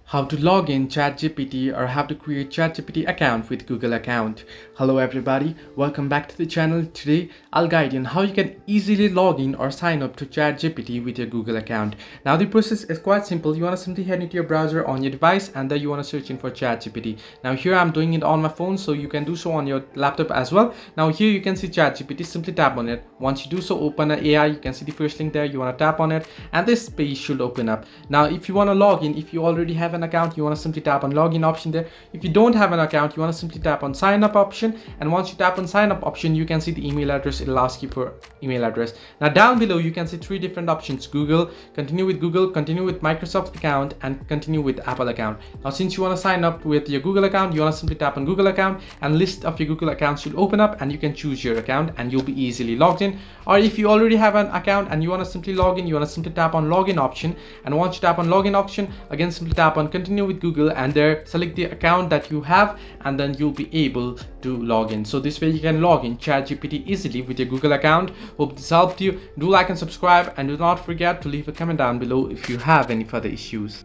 How to log in ChatGPT or how to create ChatGPT account with Google account. Hello everybody, welcome back to the channel. Today I'll guide you on how you can easily log in or sign up to ChatGPT with your Google account. Now the process is quite simple. You want to simply head into your browser on your device and then you want to search in for ChatGPT. Now here I'm doing it on my phone, so you can do so on your laptop as well. Now here you can see ChatGPT, simply tap on it. Once you do so, open an AI. You can see the first link there. You want to tap on it and this page should open up. Now if you want to log in, if you already have an account, you want to simply tap on login option there. If you don't have an account, you want to simply tap on sign up option, and once you tap on sign up option, you can see the email address. It'll ask you for email address. Now down below you can see three different options: Google, continue with Microsoft account, and continue with Apple account. Now since you want to sign up with your Google account, you want to simply tap on Google account and list of your Google accounts should open up and you can choose your account and you'll be easily logged in. Or if you already have an account and you want to simply log in, you want to simply tap on login option, and once you tap on login option, again simply tap on continue with Google and there select the account that you have and then you'll be able to log in. So this way you can log in ChatGPT easily with your Google account. Hope this helped you. Do like and subscribe and do not forget to leave a comment down below if you have any further issues.